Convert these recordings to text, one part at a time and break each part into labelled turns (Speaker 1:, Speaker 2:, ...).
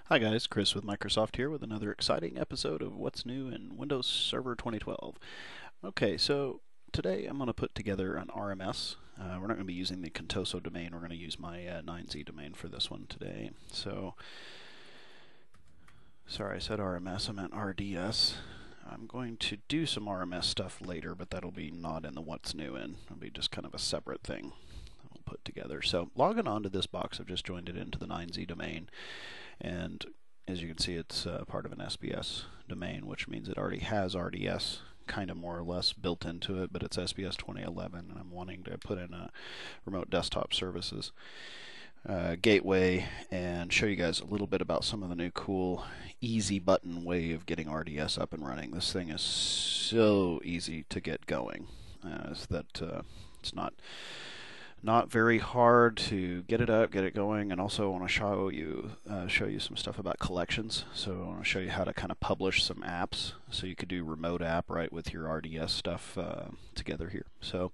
Speaker 1: Hi guys, Chris with Microsoft here with another exciting episode of What's New in Windows Server 2012. Okay, so today I'm going to put together an RMS. We're not going to be using the Contoso domain, we're going to use my 9Z domain for this one today. So, sorry I said RMS, I meant RDS. I'm going to do some RMS stuff later, but that'll be not in the What's New in. It'll be just kind of a separate thing we'll put together. So, logging on to this box, I've just joined it into the 9Z domain. And as you can see, it's part of an SBS domain, which means it already has RDS kind of more or less built into it, but it's SBS 2011, and I'm wanting to put in a remote desktop services gateway and show you guys a little bit about some of the new cool easy button way of getting RDS up and running. This thing is so easy to get going. It's not very hard to get it up, get it going, and also I want to show you some stuff about collections. So I want to show you how to kind of publish some apps, so you could do remote app right with your RDS stuff together here. So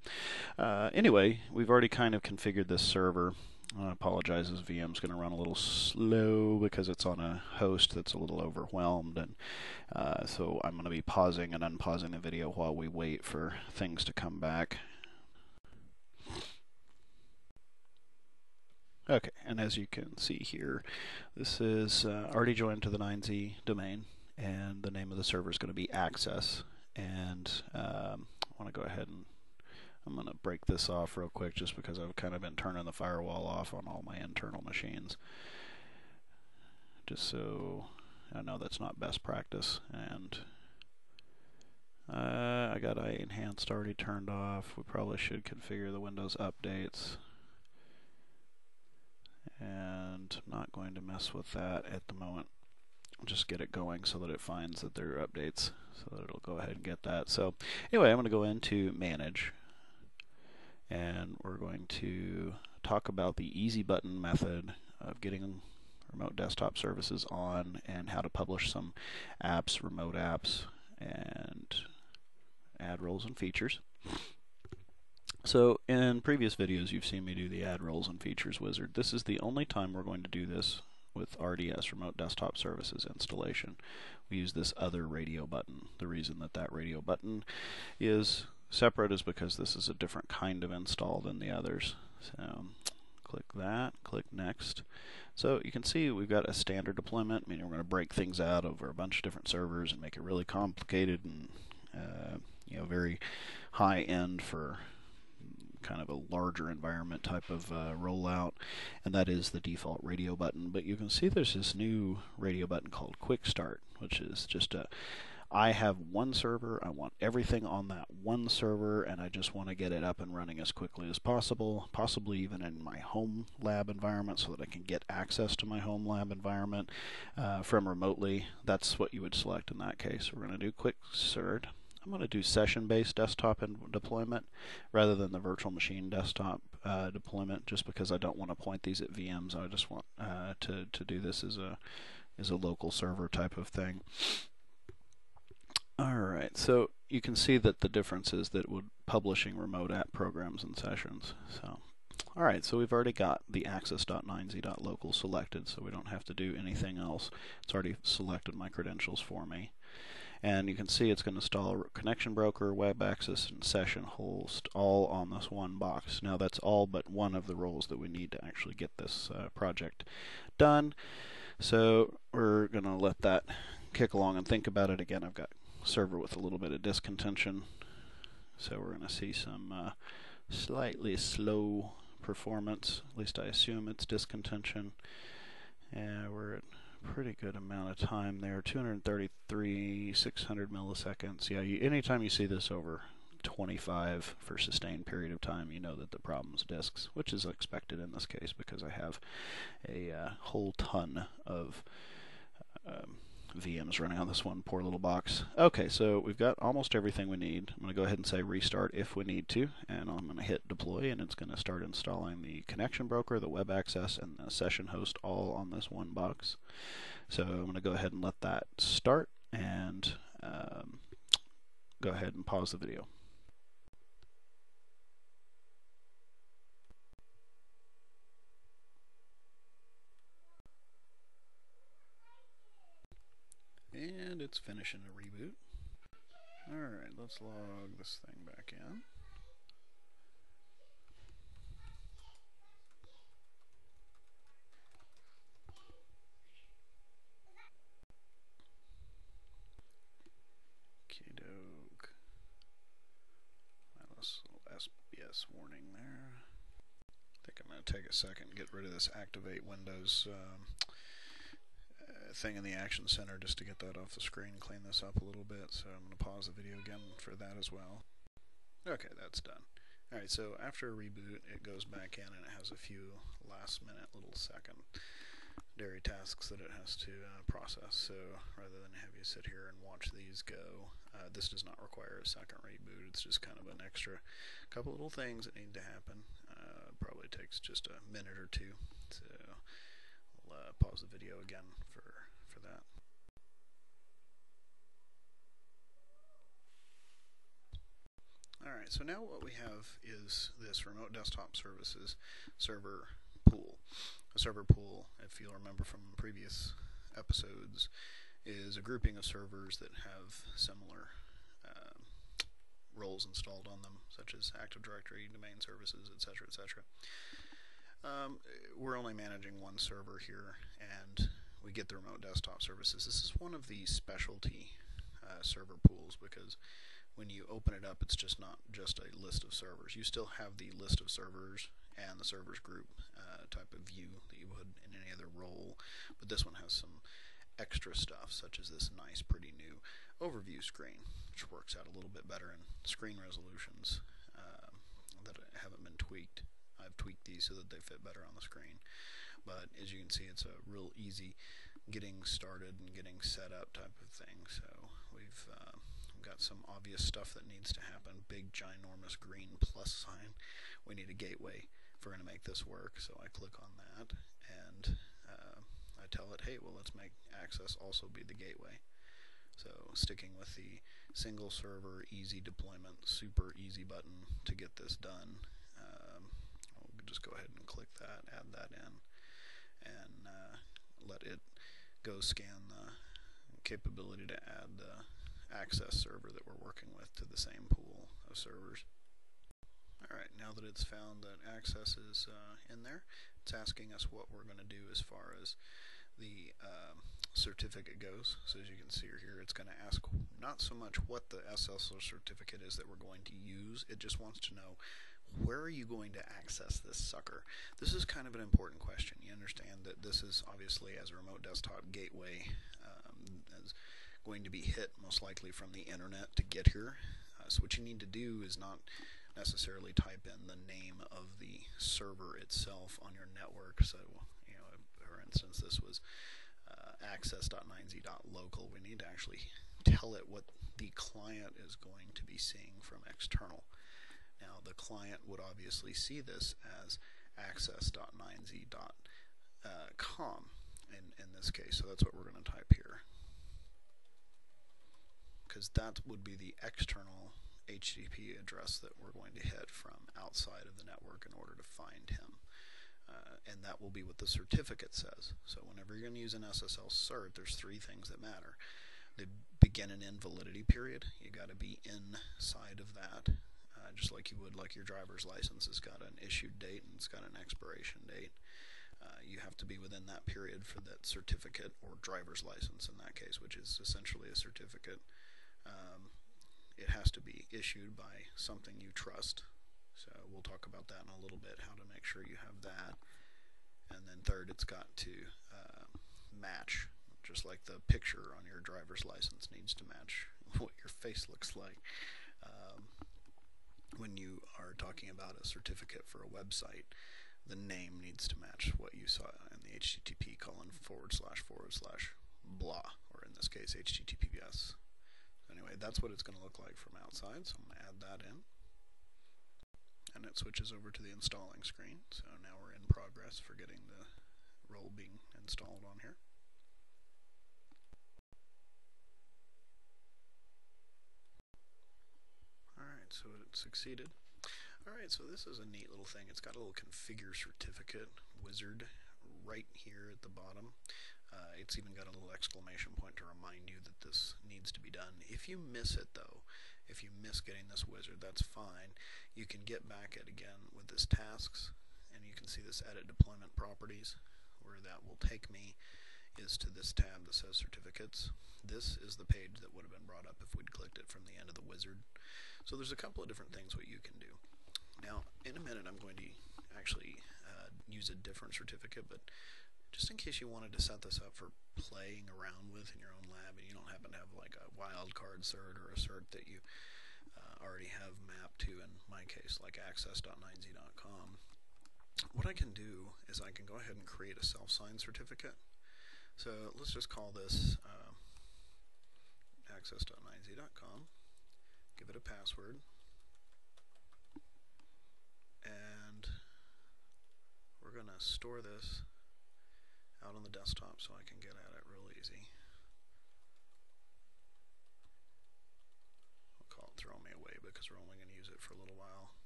Speaker 1: anyway, we've already kind of configured this server. I apologize, this VM's going to run a little slow because it's on a host that's a little overwhelmed, and so I'm going to be pausing and unpausing the video while we wait for things to come back. Okay, and as you can see here, this is already joined to the 9Z domain, and the name of the server is going to be Access. And I want to go ahead and I'm going to break this off real quick just because I've kind of been turning the firewall off on all my internal machines. Just so I know that's not best practice. And I got iEnhanced already turned off. We probably should configure the Windows updates. And I'm not going to mess with that at the moment. I'll just get it going so that it finds that there are updates, so that it'll go ahead and get that. So anyway, I'm going to go into Manage, and we're going to talk about the easy button method of getting remote desktop services on, and how to publish some apps, remote apps, and add roles and features. So in previous videos you've seen me do the add roles and features wizard. This is the only time we're going to do this with RDS, Remote Desktop Services installation. We use this other radio button. The reason that that radio button is separate is because this is a different kind of install than the others. So click that, click next. So you can see we've got a standard deployment, meaning we're going to break things out over a bunch of different servers and make it really complicated and very high end for kind of a larger environment type of rollout, and that is the default radio button. But you can see there's this new radio button called Quick Start, which is just I have one server, I want everything on that one server, and I just want to get it up and running as quickly as possible, possibly even in my home lab environment, so that I can get access to my home lab environment from remotely. That's what you would select in that case. We're going to do Quick Start. I'm going to do session-based desktop and deployment rather than the virtual machine desktop deployment, just because I don't want to point these at VMs. I just want to do this as a local server type of thing. Alright, so you can see that the difference is that we're publishing remote app programs and sessions. So, alright, so we've already got the access.9z.local selected, so we don't have to do anything else. It's already selected my credentials for me. And you can see it's going to install a connection broker, web access, and session host all on this one box. Now that's all but one of the roles that we need to actually get this project done. So we're going to let that kick along and think about it. Again, I've got a server with a little bit of disk contention, so we're going to see some slightly slow performance. At least I assume it's disk contention. And we're at pretty good amount of time there, 233, 600 milliseconds. Yeah, anytime you see this over 25 for a sustained period of time, you know that the problem's disks, which is expected in this case because I have a whole ton of VMs running on this one poor little box. Okay, so we've got almost everything we need. I'm going to go ahead and say restart if we need to, and I'm going to hit deploy, and it's going to start installing the connection broker, the web access, and the session host all on this one box. So I'm going to go ahead and let that start, and go ahead and pause the video. And it's finishing a reboot. Alright, let's log this thing back in. Okey-doke. This little SBS warning there. I think I'm going to take a second and get rid of this Activate Windows thing in the Action Center just to get that off the screen and clean this up a little bit. So I'm going to pause the video again for that as well. Okay, that's done. Alright, so after a reboot, it goes back in and it has a few last minute little secondary tasks that it has to process. So rather than have you sit here and watch these go, this does not require a second reboot. It's just kind of an extra couple little things that need to happen. Probably takes just a minute or two. So I'll pause the video again for that. Alright, so now what we have is this remote desktop services server pool. A server pool, if you'll remember from previous episodes, is a grouping of servers that have similar roles installed on them, such as Active Directory, domain services, etc., etc. We're only managing one server here, and we get the remote desktop services. This is one of the specialty server pools, because when you open it up, it's just not just a list of servers. You still have the list of servers and the servers group type of view that you would in any other role, but this one has some extra stuff, such as this nice, pretty new overview screen, which works out a little bit better in screen resolutions that haven't been tweaked. I've tweaked these so that they fit better on the screen. But as you can see, it's a real easy getting started and getting set up type of thing. So we've got some obvious stuff that needs to happen. Big, ginormous green plus sign. We need a gateway if we're going to make this work. So I click on that, and I tell it, hey, well, let's make access also be the gateway. So sticking with the single server, easy deployment, super easy button to get this done. We'll just go ahead and click that, add that in, and let it go scan the capability to add the access server that we're working with to the same pool of servers. Alright, now that it's found that access is in there, it's asking us what we're going to do as far as the certificate goes. So as you can see here, it's going to ask not so much what the SSL certificate is that we're going to use, it just wants to know, where are you going to access this sucker? This is kind of an important question. You understand that this is obviously, as a remote desktop gateway, is going to be hit most likely from the internet to get here. So what you need to do is not necessarily type in the name of the server itself on your network. So, you know, for instance, this was access.9z.local. We need to actually tell it what the client is going to be seeing from external. Now, the client would obviously see this as access.9z.com in this case. So that's what we're going to type here, because that would be the external HTTP address that we're going to hit from outside of the network in order to find him. And that will be what the certificate says. So whenever you're going to use an SSL cert, there's three things that matter. The begin and end validity period. You got to be inside of that, just like you would like your driver's license has got an issued date and it's got an expiration date. You have to be within that period for that certificate, or driver's license in that case, which is essentially a certificate. It has to be issued by something you trust. So we'll talk about that in a little bit, how to make sure you have that. And then third, it's got to match, just like the picture on your driver's license needs to match what your face looks like. When you are talking about a certificate for a website, the name needs to match what you saw in the HTTP : / blah, or in this case HTTPS. Anyway, that's what it's going to look like from outside, so I'm going to add that in. And it switches over to the installing screen, so now we're in progress for getting the role being installed on here. Alright, so it succeeded. Alright, so this is a neat little thing. It's got a little configure certificate wizard right here at the bottom. It's even got a little exclamation point to remind you that this needs to be done. If you miss it though, if you miss getting this wizard, that's fine. You can get back at again with this tasks, and you can see this edit deployment properties, where that will take me is to this tab that says certificates. This is the page that would have been brought up if we'd clicked it from the end of the wizard. So there's a couple of different things what you can do. Now, in a minute I'm going to actually use a different certificate, but just in case you wanted to set this up for playing around with in your own lab and you don't happen to have like a wildcard cert or a cert that you already have mapped to, in my case, like access.9z.com, what I can do is I can go ahead and create a self-signed certificate. So let's just call this access.9z.com, give it a password, and we're going to store this out on the desktop so I can get at it real easy. We'll call it throw me away because we're only going to use it for a little while.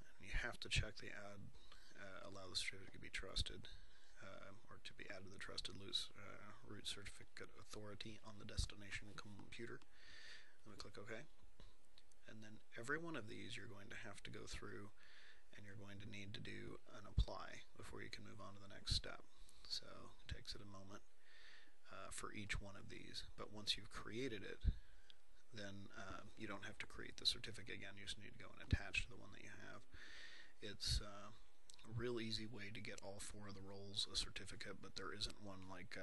Speaker 1: And you have to check the allow the certificate to be trusted, or to be added to the trusted root certificate authority on the destination computer. And we click OK. And then every one of these you're going to have to go through, and you're going to need to do an apply before you can move on to the next step. So it takes it a moment for each one of these. But once you've created it, then you don't have to create the certificate again. You just need to go and attach to the one that you have. It's a real easy way to get all four of the roles a certificate, but there isn't one like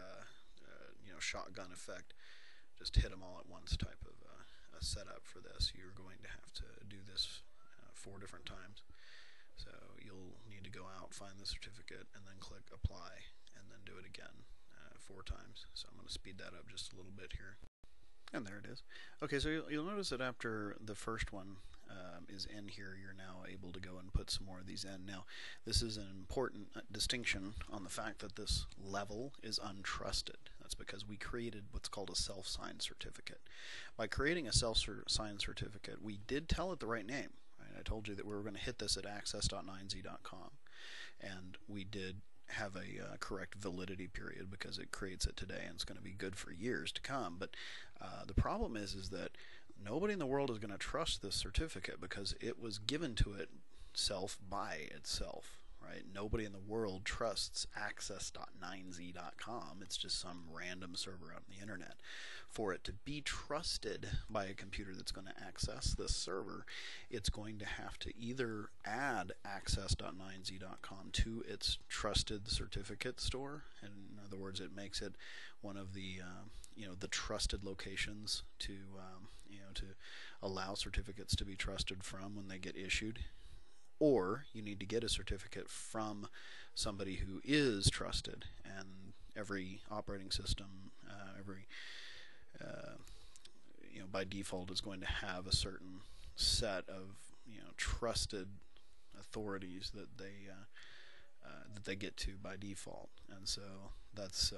Speaker 1: shotgun effect, just hit them all at once type of a setup for this. You're going to have to do this 4 different times. So you'll need to go out, find the certificate, and then click apply, and then do it again 4 times. So I'm going to speed that up just a little bit here. And there it is. Okay, so you'll notice that after the first one is in here, you're now able to go and put some more of these in. Now, this is an important distinction on the fact that this level is untrusted. That's because we created what's called a self-signed certificate. By creating a self-signed certificate, we did tell it the right name. I told you that we were going to hit this at access.9z.com, and we did have a correct validity period because it creates it today and it's going to be good for years to come. But the problem is that nobody in the world is going to trust this certificate because it was given to itself by itself. Right? Nobody in the world trusts access.9z.com. It's just some random server on the internet. For it to be trusted by a computer that's going to access this server, it's going to have to either add access.9z.com to its trusted certificate store. In other words, it makes it one of the the trusted locations to to allow certificates to be trusted from when they get issued. Or you need to get a certificate from somebody who is trusted, and every operating system, by default is going to have a certain set of trusted authorities that they get to by default, and so that's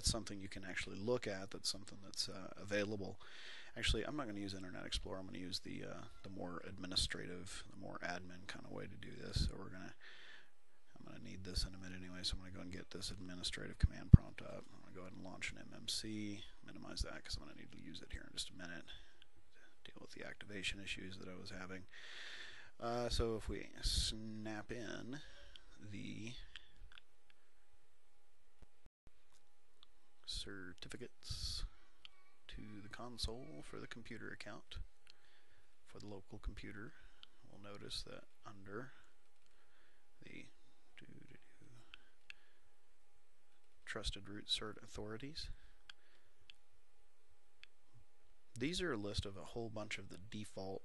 Speaker 1: something you can actually look at. That's something that's available. Actually, I'm not going to use Internet Explorer. I'm going to use the more administrative, the more admin kind of way to do this. So I'm going to need this in a minute anyway. So I'm going to go and get this administrative command prompt up. I'm going to go ahead and launch an MMC, minimize that because I'm going to need to use it here in just a minute to deal with the activation issues that I was having. So if we snap in the certificates to the console for the computer account for the local computer, we'll notice that under the trusted root cert authorities, these are a list of a whole bunch of the default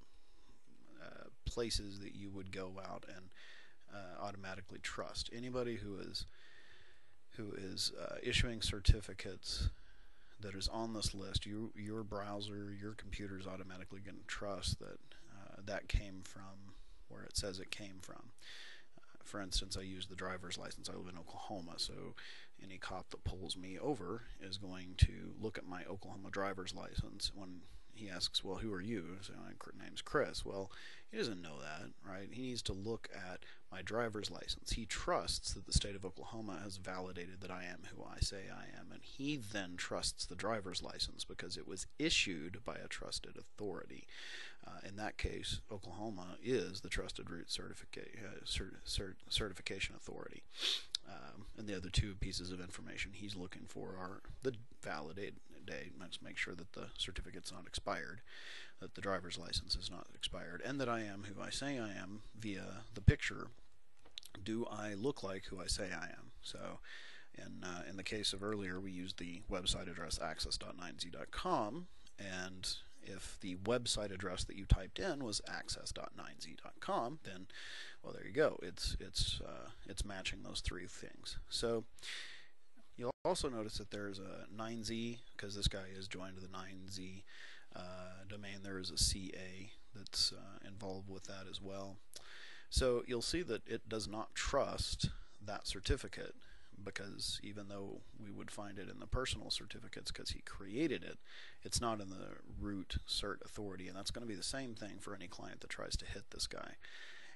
Speaker 1: places that you would go out and automatically trust. Anybody who is issuing certificates that is on this list, your browser, your computer is automatically going to trust that that came from where it says it came from. For instance, I use the driver's license. I live in Oklahoma, so any cop that pulls me over is going to look at my Oklahoma driver's license when he asks, well, who are you? So my name's Chris. Well, he doesn't know that, right? He needs to look at my driver's license. He trusts that the state of Oklahoma has validated that I am who I say I am, and he then trusts the driver's license because it was issued by a trusted authority. In that case, Oklahoma is the Trusted Route Certification Authority. And the other two pieces of information he's looking for are the validate date, let's make sure that the certificate's not expired, that the driver's license is not expired, and that I am who I say I am via the picture. Do I look like who I say I am? So in the case of earlier, we used the website address access.9z.com, and if the website address that you typed in was access.9z.com, then, well, there you go. It's matching those three things. So you'll also notice that there's a 9z, because this guy is joined to the 9z domain. There is a CA that's involved with that as well. So you'll see that it does not trust that certificate, because even though we would find it in the personal certificates because he created it, it's not in the root cert authority, and that's going to be the same thing for any client that tries to hit this guy.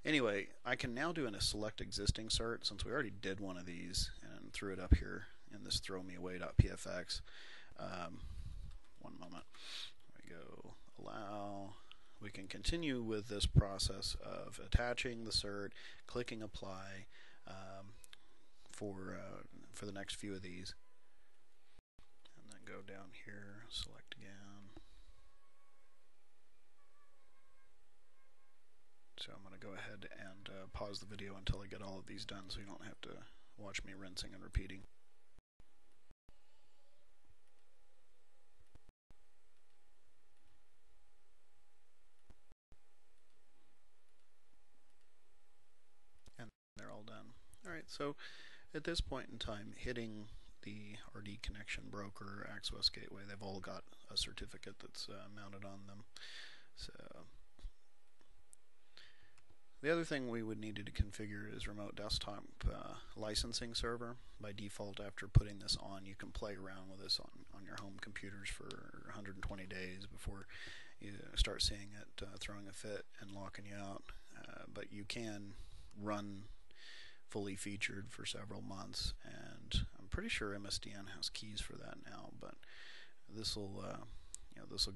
Speaker 1: Anyway, I can now do a select existing cert, since we already did one of these and threw it up here in this throwmeaway.pfx. One moment. There we go. Allow. We can continue with this process of attaching the cert, clicking apply for the next few of these, and then go down here, select again. So I'm going to go ahead and pause the video until I get all of these done, so you don't have to watch me rinsing and repeating. And they're all done. Alright, so at this point in time, hitting the RD connection broker, Access Gateway, they've all got a certificate that's mounted on them. So the other thing we would need to configure is remote desktop licensing server. By default, after putting this on, you can play around with this on your home computers for 120 days before you start seeing it throwing a fit and locking you out. But you can run fully featured for several months, and I'm pretty sure MSDN has keys for that now, but this will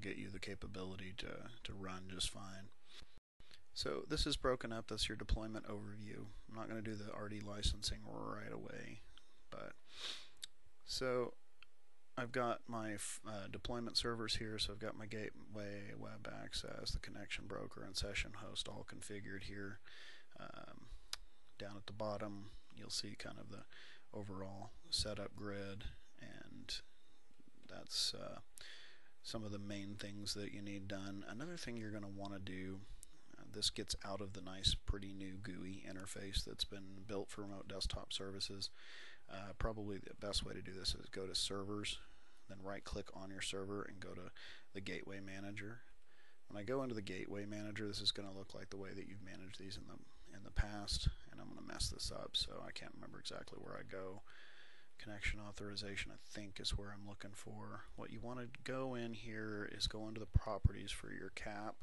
Speaker 1: get you the capability to run just fine. So this is broken up. That's your deployment overview. I'm not going to do the RD licensing right away, but so I've got my deployment servers here. So I've got my gateway, web access, the connection broker, and session host all configured here. Down at the bottom, you'll see kind of the overall setup grid, and that's some of the main things that you need done. Another thing you're going to want to do, this gets out of the nice, pretty new GUI interface that's been built for remote desktop services. Probably the best way to do this is go to servers, then right-click on your server and go to the gateway manager. When I go into the gateway manager, this is going to look like the way that you've managed these in the past, and I'm going to mess this up, so I can't remember exactly where I go. Connection authorization, I think, is where I'm looking for. What you want to go in here is go into the properties for your CAP,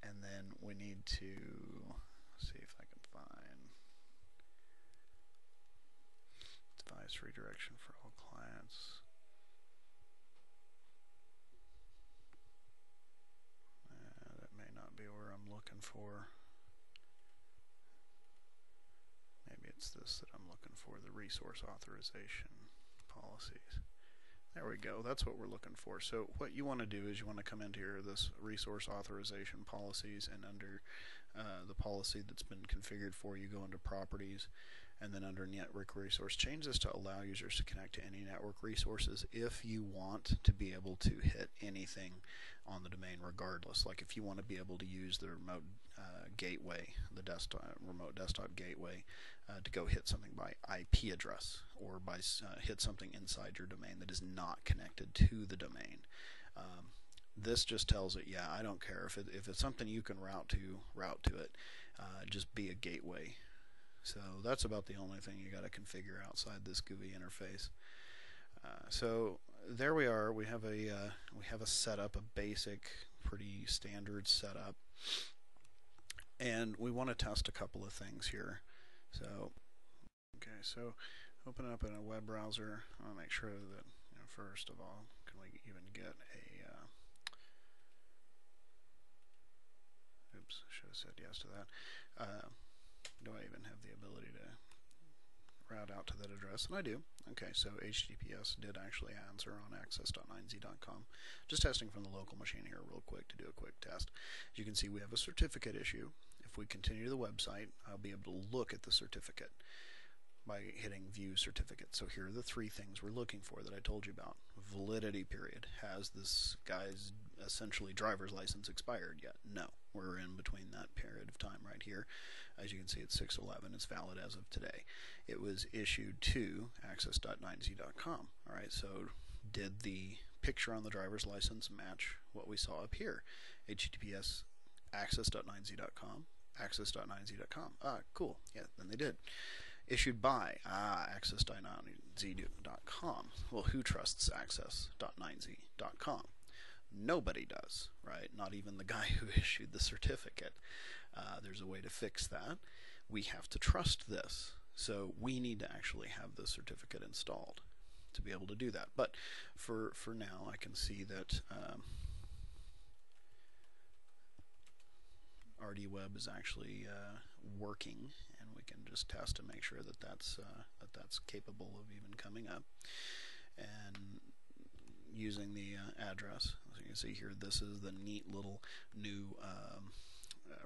Speaker 1: and then we need to see if I can find device redirection for all clients. That may not be where I'm looking for. Maybe it's this that I'm looking for, the resource authorization policies. There we go. That's what we're looking for. So what you want to do is you want to come into here, this resource authorization policies, and under the policy that's been configured for you, go into properties, and then under network resource, change this to allow users to connect to any network resources if you want to be able to hit anything on the domain regardless. Like if you want to be able to use the remote gateway, the remote desktop gateway, to go hit something by IP address, or by hit something inside your domain that is not connected to the domain. This just tells it, yeah, I don't care if it's something you can route to it. Just be a gateway. So that's about the only thing you got to configure outside this GUI interface. So there we are. We have a setup, a basic, pretty standard setup, and we want to test a couple of things here. So, okay, so open it up in a web browser. I'll make sure that, first of all, can we even get a oops, should have said yes to that. Do I even have the ability to route out to that address? And I do. Okay, so HTTPS did actually answer on access.9z.com. Just testing from the local machine here real quick to do a quick test. As you can see, we have a certificate issue. If we continue to the website, I'll be able to look at the certificate by hitting View Certificate. So here are the three things we're looking for that I told you about. Validity period. Has this guy's essentially driver's license expired yet? No. We're in between that period of time right here. As you can see, it's 6/11. It's valid as of today. It was issued to access.9z.com. All right, so did the picture on the driver's license match what we saw up here? HTTPS access.9z.com, access.9z.com. Ah, cool. Yeah, then they did. Issued by access.9z.com. Well, who trusts access.9z.com? Nobody does, right? Not even the guy who issued the certificate. There's a way to fix that. We have to trust this. So we need to actually have the certificate installed to be able to do that. But for now, I can see that RDWeb is actually working, and we can just test and make sure that that's capable of even coming up. And using the address, as you can see here, this is the neat little new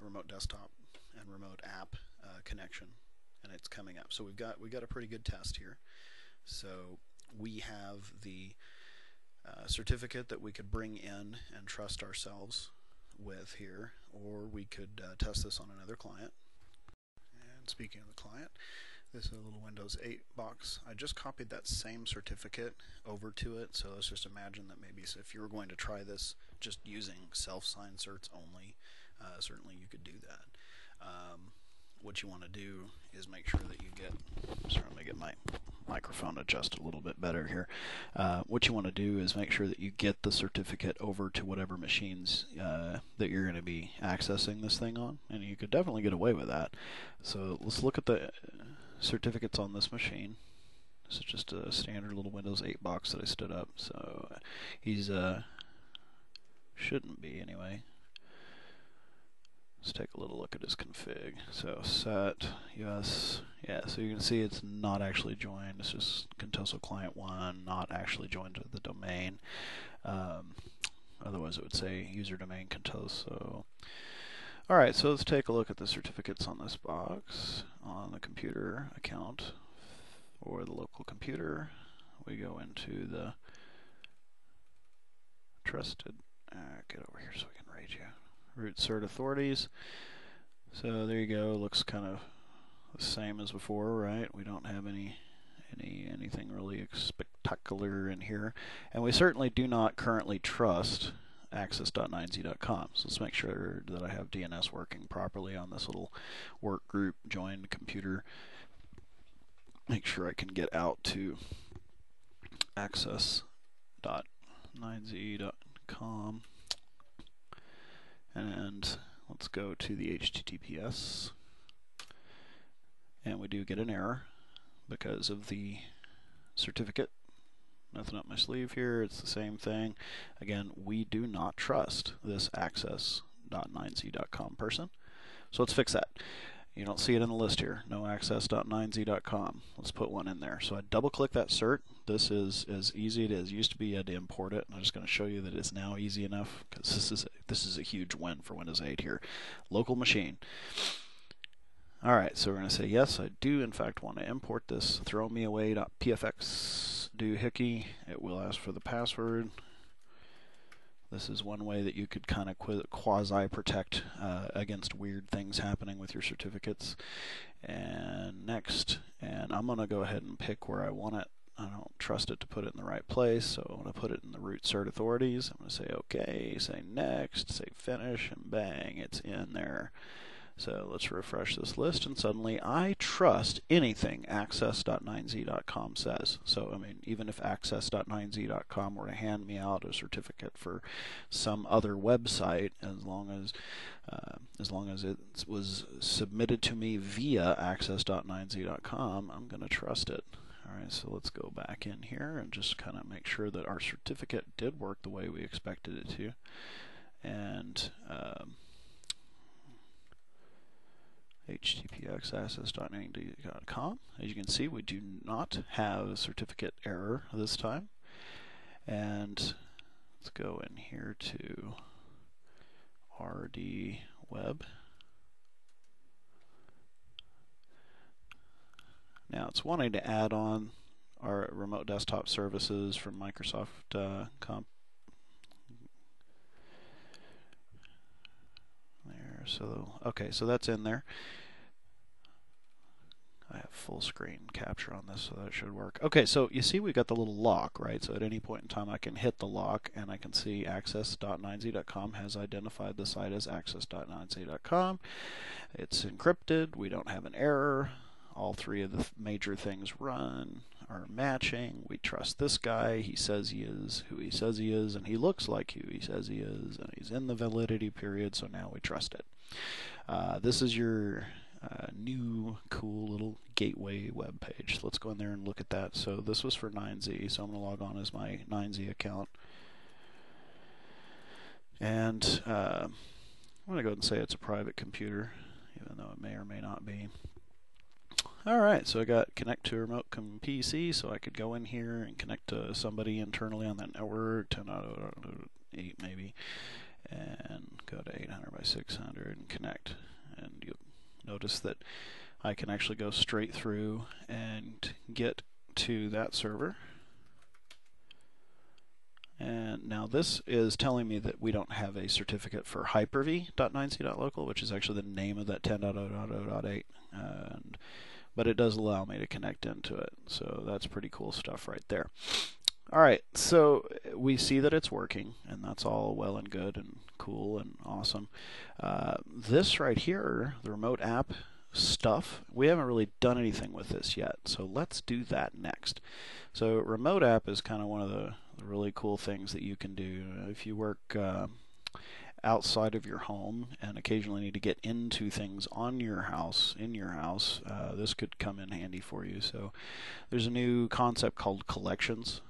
Speaker 1: remote desktop and remote app connection, and it's coming up. So we got a pretty good test here. So we have the certificate that we could bring in and trust ourselves with here, or we could test this on another client. And speaking of the client, this is a little Windows 8 box. I just copied that same certificate over to it, so let's just imagine that maybe if you were going to try this just using self-signed certs only, certainly you could do that. What you want to do is make sure that you get, let me get my microphone adjusted a little bit better here. What you want to do is make sure that you get the certificate over to whatever machines that you're going to be accessing this thing on, and you could definitely get away with that. So let's look at the certificates on this machine. This is just a standard little Windows 8 box that I stood up, so he's shouldn't be anyway. Let's take a little look at his config. So set, yes, yeah, so you can see it's not actually joined. It's just Contoso Client 1, not actually joined to the domain. Otherwise it would say user domain Contoso. Alright, so let's take a look at the certificates on this box. On the computer account or the local computer, we go into the trusted, get over here so we can rate you. Root cert authorities. So there you go. Looks kind of the same as before, right? We don't have anything really spectacular in here, and we certainly do not currently trust access.9z.com. So let's make sure that I have DNS working properly on this little work group joined computer. Make sure I can get out to access.9z.com. And let's go to the HTTPS, and we do get an error because of the certificate. Nothing up my sleeve here, it's the same thing. Again, we do not trust this access.9z.com person, so let's fix that. You don't see it in the list here, no access.9z.com. Let's put one in there. So I double click that cert. This is as easy as it used to be. I had to import it. I'm just going to show you that it's now easy enough, because this is a huge win for Windows 8 here. Local machine. Alright, so we're going to say yes, I do in fact want to import this throwmeaway.pfx doohickey. It will ask for the password. This is one way that you could kind of quasi-protect against weird things happening with your certificates. And next, and I'm going to go ahead and pick where I want it. I don't trust it to put it in the right place, so I'm going to put it in the root cert authorities. I'm going to say OK, say next, say finish, and bang, it's in there. So let's refresh this list, and suddenly I trust anything access.9z.com says. So, I mean, even if access.9z.com were to hand me out a certificate for some other website, as long as it was submitted to me via access.9z.com, I'm going to trust it. All right, so let's go back in here and just kind of make sure that our certificate did work the way we expected it to. And https access.9z.com. As you can see, we do not have a certificate error this time. And let's go in here to RD Web. Now it's wanting to add on our remote desktop services from Microsoft there. So okay, so that's in there. I have full screen capture on this, so that should work. Okay, so you see we got the little lock, right? So at any point in time I can hit the lock and I can see access.9z.com has identified the site as access.9z.com. It's encrypted, we don't have an error. All three of the major things run, are matching. We trust this guy. He says he is who he says he is, and he looks like who he says he is, and he's in the validity period, so now we trust it. This is your new cool little gateway web page. Let's go in there and look at that. So this was for 9Z, so I'm going to log on as my 9Z account. And I'm going to go ahead and say it's a private computer, even though it may or may not be. Alright, so I got connect to a remote PC, so I could go in here and connect to somebody internally on that network, 10.8 maybe, and go to 800 by 600 and connect. And you'll notice that I can actually go straight through and get to that server. And now this is telling me that we don't have a certificate for hyper-v.9c.local, which is actually the name of that 10.0.0.8. But it does allow me to connect into it, so that's pretty cool stuff right there. Alright, so we see that it's working, and that's all well and good and cool and awesome. This right here, the remote app stuff, we haven't really done anything with this yet, so let's do that next. So remote app is kind of one of the really cool things that you can do. If you work outside of your home and occasionally need to get into things on your house, this could come in handy for you. So there's a new concept called collections,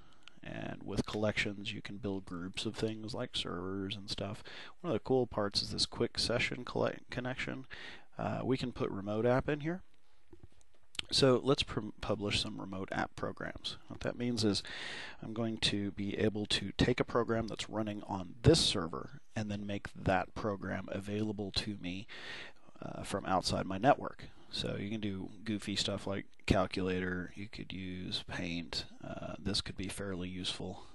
Speaker 1: and with collections you can build groups of things like servers and stuff. One of the cool parts is this quick session connection. We can put remote app in here. So let's publish some remote app programs. What that means is I'm going to be able to take a program that's running on this server and then make that program available to me from outside my network. So you can do goofy stuff like calculator, you could use paint, this could be fairly useful.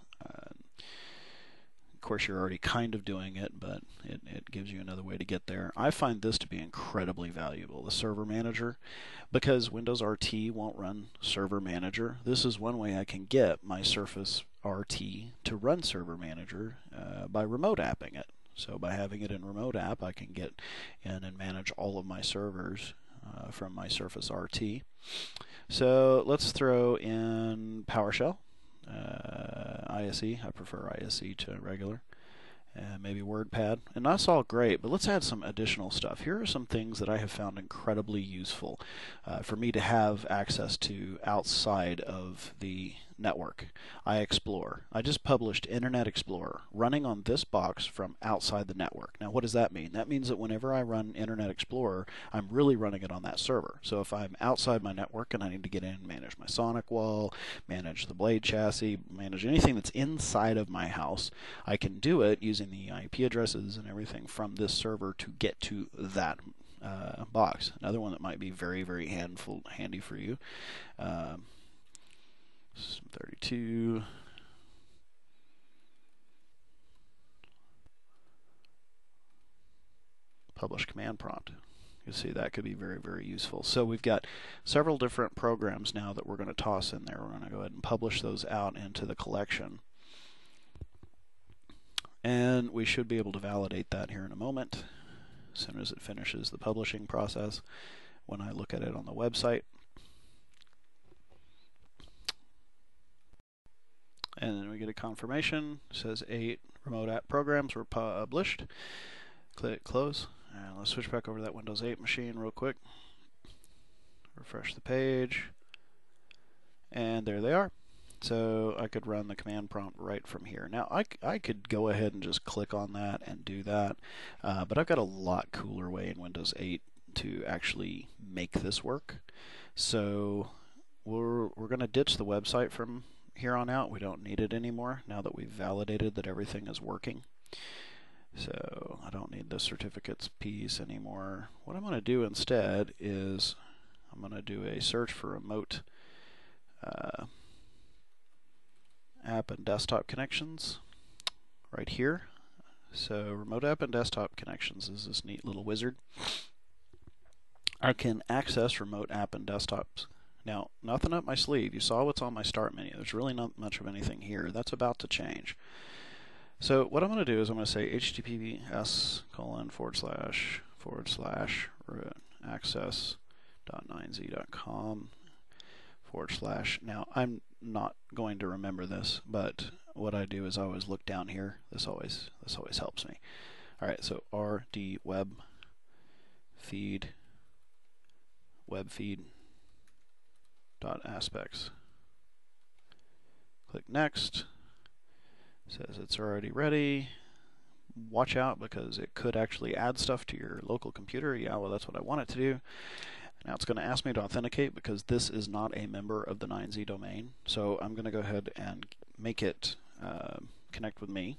Speaker 1: Of course, you're already kind of doing it, but it gives you another way to get there. I find this to be incredibly valuable, the server manager, because Windows RT won't run server manager. This is one way I can get my Surface RT to run server manager by remote apping it. So by having it in remote app, I can get in and manage all of my servers from my Surface RT. So let's throw in PowerShell. ISE, I prefer ISE to regular, and maybe WordPad, and that's all great, but let's add some additional stuff. Here are some things that I have found incredibly useful for me to have access to outside of the network. iExplore. I just published Internet Explorer running on this box from outside the network. Now what does that mean? That means that whenever I run Internet Explorer, I'm really running it on that server. So if I'm outside my network and I need to get in and manage my Sonic wall, manage the Blade chassis, manage anything that's inside of my house, I can do it using the IP addresses and everything from this server to get to that box. Another one that might be very, very handy for you. 32. Publish command prompt. You see that could be very, very useful. So we've got several different programs now that we're going to toss in there. We're going to go ahead and publish those out into the collection. And we should be able to validate that here in a moment. as soon as it finishes the publishing process when I look at it on the website. And then we get a confirmation. It says 8 remote app programs were published. Click close. And let's switch back over to that Windows 8 machine real quick. Refresh the page. And there they are. So I could run the command prompt right from here. Now I could go ahead and just click on that and do that, but I've got a lot cooler way in Windows 8 to actually make this work. So we're going to ditch the website from here on out. We don't need it anymore now that we've validated that everything is working. So I don't need the certificates piece anymore. What I'm going to do instead is I'm going to do a search for remote app and desktop connections right here. So remote app and desktop connections is this neat little wizard. I can access remote app and desktops. Now, nothing up my sleeve. You saw what's on my start menu. There's really not much of anything here. That's about to change. So what I'm going to do is I'm going to say https://access.9z.com/. Now, I'm not going to remember this, but what I do is I always look down here. This always helps me. All right, so rd web feed .aspects. Click next. Says it's already ready. Watch out because it could actually add stuff to your local computer. Yeah, well, that's what I want it to do. Now it's going to ask me to authenticate because this is not a member of the 9Z domain. So I'm going to go ahead and make it connect with me.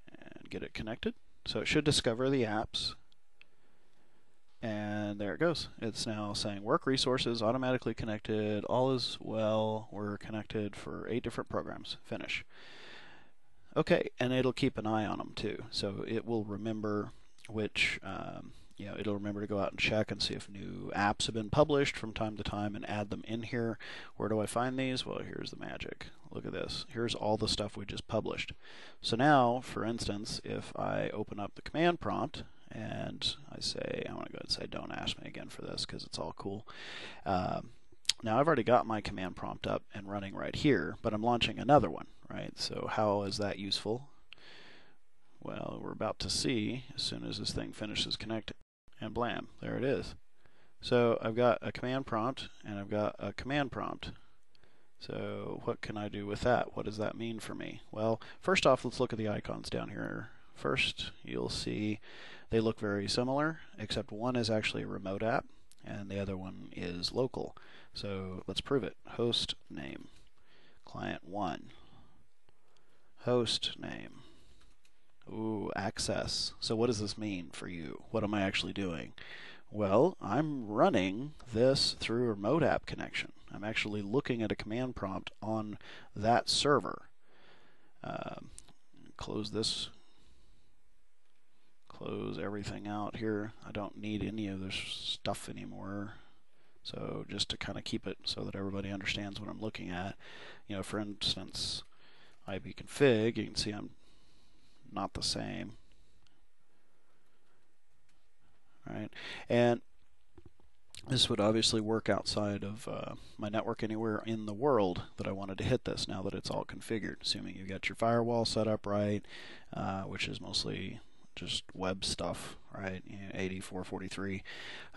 Speaker 1: And get it connected. So it should discover the apps. And there it goes. It's now saying work resources automatically connected. All is well. We're connected for 8 different programs. Finish. Okay, and it'll keep an eye on them too. So it will remember which, it'll remember to go out and check and see if new apps have been published from time to time and add them in here. Where do I find these? Well, here's the magic. Look at this. Here's all the stuff we just published. So now, for instance, if I open up the command prompt and I say, I want to go ahead and say, don't ask me again for this because it's all cool. Now I've already got my command prompt up and running right here, but I'm launching another one, right? So how is that useful? Well, we're about to see as soon as this thing finishes connecting. And blam, there it is. So I've got a command prompt and I've got a command prompt. So what can I do with that? What does that mean for me? Well, first off, let's look at the icons down here. First, you'll see they look very similar, except one is actually a remote app and the other one is local. So let's prove it. Host name, client 1. Host name. Ooh, access. So what does this mean for you? What am I actually doing? Well, I'm running this through a remote app connection. I'm actually looking at a command prompt on that server. Close this. Close everything out here. I don't need any of this stuff anymore. So just to kind of keep it so that everybody understands what I'm looking at. You know, for instance, ipconfig, you can see I'm not the same. Right? And this would obviously work outside of my network anywhere in the world that I wanted to hit this now that it's all configured, assuming you got your firewall set up right, which is mostly just web stuff, right? 8443,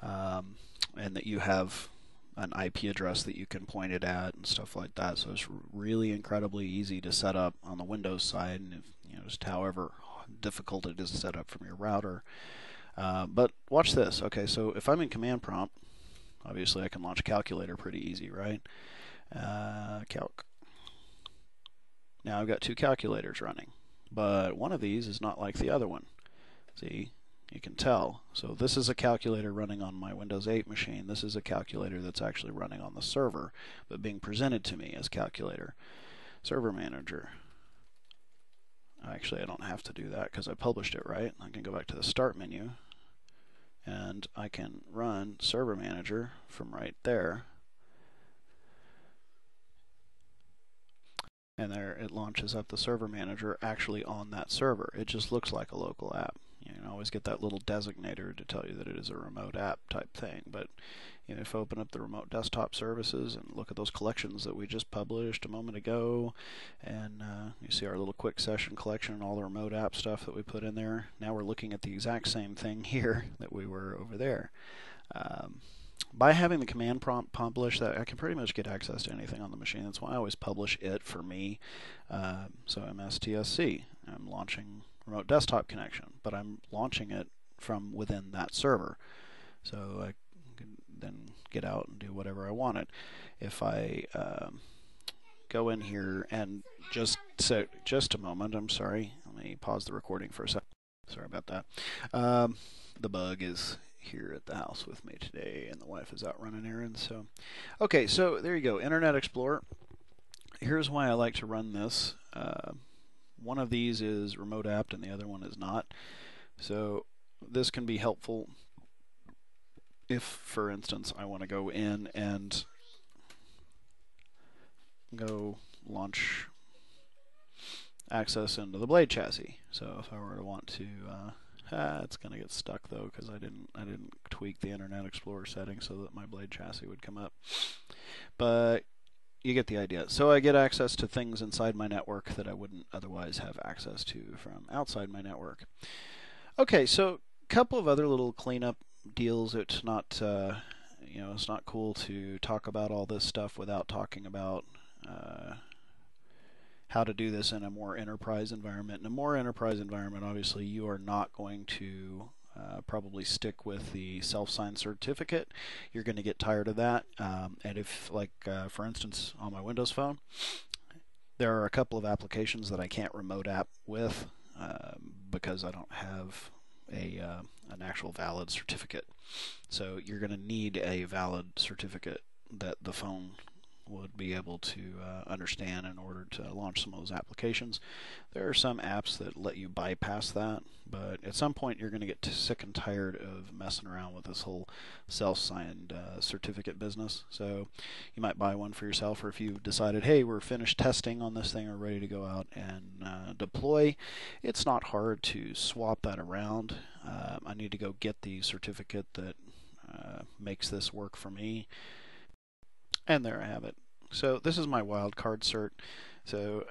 Speaker 1: and that you have an IP address that you can point it at and stuff like that. So it's really incredibly easy to set up on the Windows side, and just however difficult it is to set up from your router. But watch this. Okay, so if I'm in command prompt, obviously I can launch calculator pretty easy, right? Calc. Now I've got 2 calculators running, but one of these is not like the other one. See, you can tell. So this is a calculator running on my Windows 8 machine. This is a calculator that's actually running on the server, but being presented to me as calculator. Server manager. Actually, I don't have to do that because I published it, right? I can go back to the start menu and I can run server manager from right there. And there it launches up the server manager actually on that server. It just looks like a local app. You can always get that little designator to tell you that it is a remote app type thing. But if I open up the remote desktop services and look at those collections that we just published a moment ago, and you see our little quick session collection and all the remote app stuff that we put in there. Now we're looking at the exact same thing here that we were over there. By having the command prompt published, that I can pretty much get access to anything on the machine. That's why I always publish it for me. So MSTSC, I'm launching remote desktop connection, but I'm launching it from within that server. So I can then get out and do whatever I wanted. If I go in here and just a moment, I'm sorry. Let me pause the recording for a second. Sorry about that. The bug is here at the house with me today, and the wife is out running errands. So, okay, so there you go, Internet Explorer. Here's why I like to run this. One of these is remote app, and the other one is not. So this can be helpful if, for instance, I want to go in and go launch access into the blade chassis. So if I were to want to it's going to get stuck though, because I didn't tweak the Internet Explorer settings so that my blade chassis would come up. But you get the idea. So I get access to things inside my network that I wouldn't otherwise have access to from outside my network. Okay, so a couple of other little cleanup deals. It's not it's not cool to talk about all this stuff without talking about how to do this in a more enterprise environment. In a more enterprise environment, obviously, you are not going to probably stick with the self-signed certificate. You're going to get tired of that. And if, like, for instance, on my Windows phone, there are a couple of applications that I can't remote app with because I don't have an actual valid certificate. So you're going to need a valid certificate that the phone would be able to understand in order to launch some of those applications. There are some apps that let you bypass that, but at some point you're going to get sick and tired of messing around with this whole self-signed certificate business. So you might buy one for yourself, or if you've decided, hey, we're finished testing on this thing, we're ready to go out and deploy, it's not hard to swap that around. I need to go get the certificate that makes this work for me. And there I have it. So this is my wildcard cert. So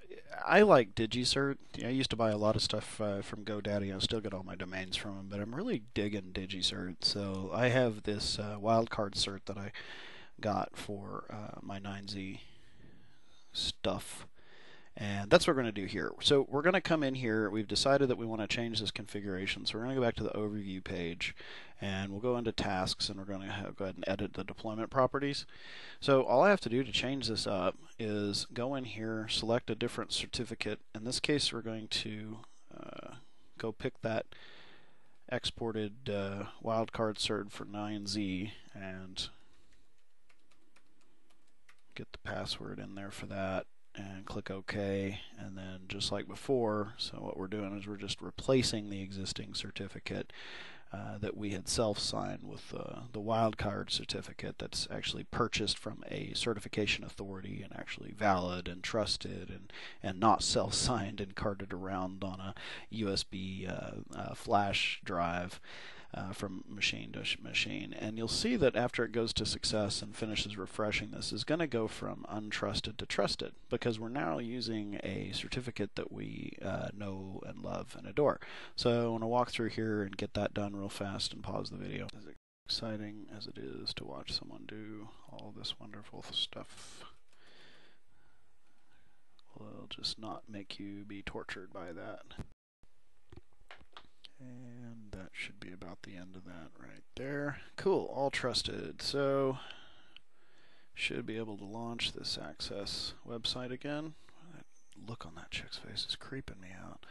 Speaker 1: I like DigiCert. I used to buy a lot of stuff from GoDaddy. I still get all my domains from them, but I'm really digging DigiCert. So I have this wildcard cert that I got for my 9Z stuff. And that's what we're going to do here. So we're going to come in here. We've decided that we want to change this configuration. So we're going to go back to the overview page, and we'll go into tasks, and we're going to go ahead and edit the deployment properties. So all I have to do to change this up is go in here, select a different certificate. In this case, we're going to go pick that exported wildcard cert for 9Z and get the password in there for that. And click OK, and then just like before, so what we're doing is we're just replacing the existing certificate that we had self-signed with the wildcard certificate that's actually purchased from a certification authority and actually valid and trusted and not self-signed and carted around on a USB flash drive from machine to machine. And you'll see that after it goes to success and finishes refreshing, this is going to go from untrusted to trusted, because we're now using a certificate that we know and love and adore. So I want to walk through here and get that done real fast and pause the video. As exciting as it is to watch someone do all this wonderful stuff, will just not make you be tortured by that. And that should be about the end of that right there. Cool, all trusted. So, should be able to launch this Access website again. That look on that chick's face is creeping me out.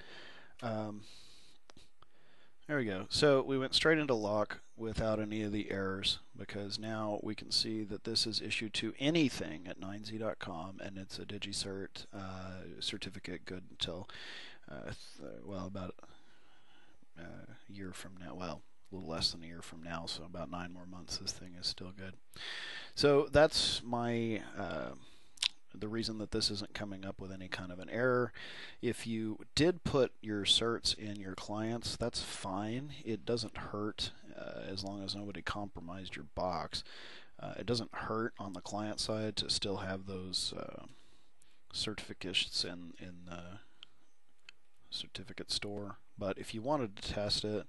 Speaker 1: There we go. So, we went straight into lock without any of the errors, because now we can see that this is issued to anything at 9z.com, and it's a DigiCert certificate good until, well, about a year from now. Well, a little less than a year from now, so about 9 more months this thing is still good. So that's my the reason that this isn't coming up with any kind of an error. If you did put your certs in your clients, that's fine. It doesn't hurt as long as nobody compromised your box. It doesn't hurt on the client side to still have those certificates in the certificate store. But if you wanted to test it,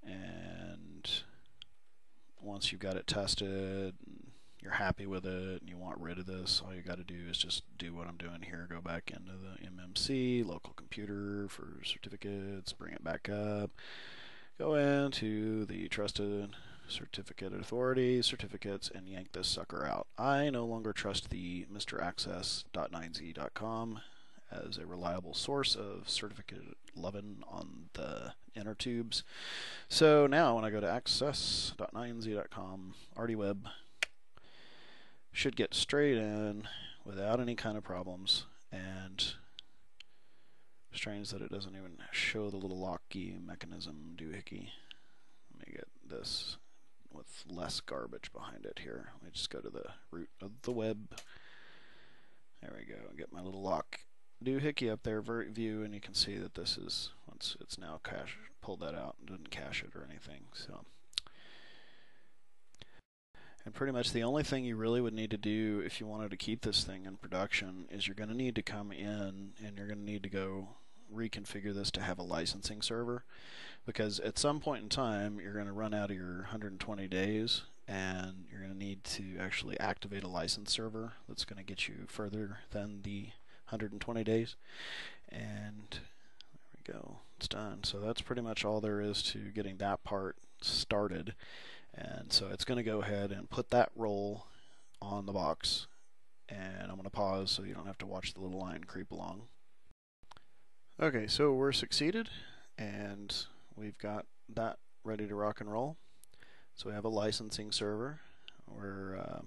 Speaker 1: and once you've got it tested, you're happy with it, and you want rid of this, all you got to do is just do what I'm doing here. Go back into the MMC, local computer for certificates, bring it back up, go into the trusted certificate authority, certificates, and yank this sucker out. I no longer trust the mraccess.9z.com as a reliable source of certificate loving on the inner tubes. So now when I go to access.9z.com, RDWeb, should get straight in without any kind of problems. And strange that it doesn't even show the little lock key mechanism doohickey. Let me get this with less garbage behind it here. Let me just go to the root of the web. There we go. Get my little lock doohickey up there, view, and you can see that this is, once it's now pulled that out and didn't cache it or anything. So, and pretty much the only thing you really would need to do if you wanted to keep this thing in production is you're going to need to come in and you're going to need to go reconfigure this to have a licensing server, because at some point in time you're going to run out of your 120 days and you're going to need to actually activate a license server that's going to get you further than the 120 days. And there we go, it's done. So that's pretty much all there is to getting that part started. And so it's going to go ahead and put that role on the box, and I'm going to pause so you don't have to watch the little line creep along. Okay, so we're succeeded, and we've got that ready to rock and roll. So we have a licensing server. We're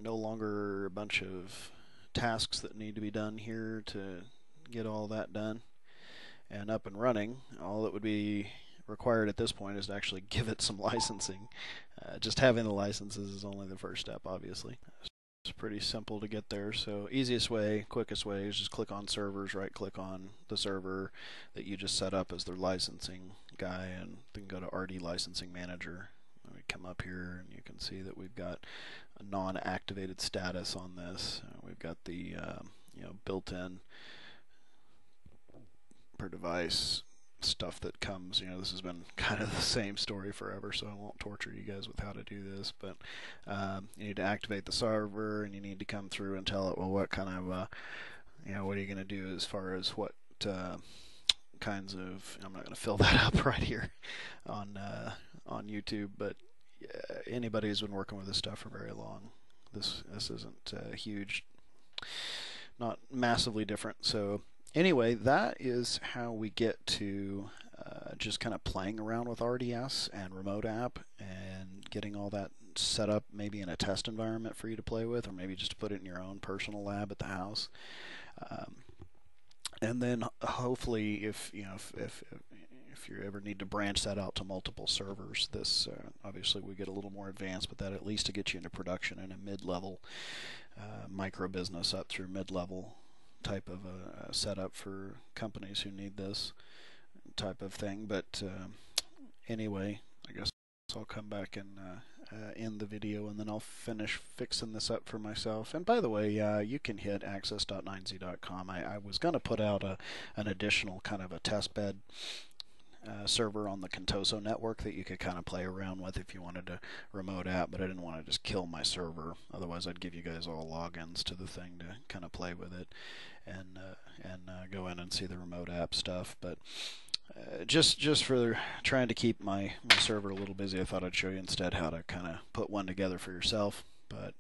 Speaker 1: no longer a bunch of tasks that need to be done here to get all that done and up and running. All that would be required at this point is to actually give it some licensing. Just having the licenses is only the first step, obviously. It's pretty simple to get there. So easiest way, quickest way is just click on servers, right click on the server that you just set up as their licensing guy, and then go to RD Licensing Manager. We come up here and you can see that we've got a non-activated status on this. We've got the built-in per device stuff that comes. This has been kind of the same story forever, so I won't torture you guys with how to do this, but you need to activate the server, and you need to come through and tell it, well, what kind of what are you going to do as far as what kinds of, I'm not going to fill that up right here on YouTube, but anybody who's been working with this stuff for very long, this isn't huge, not massively different. So anyway, that is how we get to just kind of playing around with RDS and Remote App and getting all that set up, maybe in a test environment for you to play with, or maybe just to put it in your own personal lab at the house. And then hopefully, if you ever need to branch that out to multiple servers, this obviously we get a little more advanced, but that at least to get you into production in a mid-level micro business up through mid-level type of a setup for companies who need this type of thing. But anyway, I guess I'll come back and end the video, and then I'll finish fixing this up for myself. And by the way, you can hit access.9z.com. I was going to put out an additional kind of a test bed server on the Contoso network that you could kind of play around with if you wanted to remote app, but I didn't want to just kill my server. Otherwise, I'd give you guys all logins to the thing to kind of play with it and go in and see the remote app stuff. But just for trying to keep my server a little busy, I thought I'd show you instead how to kind of put one together for yourself. But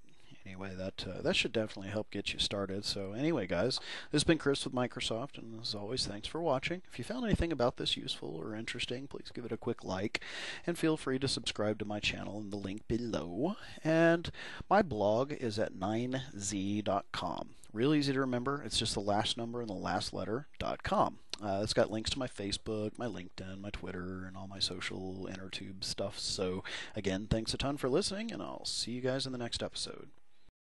Speaker 1: anyway, that should definitely help get you started. So anyway, guys, this has been Chris with Microsoft, and as always, thanks for watching. If you found anything about this useful or interesting, please give it a quick like, and feel free to subscribe to my channel in the link below. And my blog is at 9z.com. Real easy to remember. It's just the last number and the last letter.com. It's got links to my Facebook, my LinkedIn, my Twitter, and all my social inner tube stuff. So, again, thanks a ton for listening, and I'll see you guys in the next episode.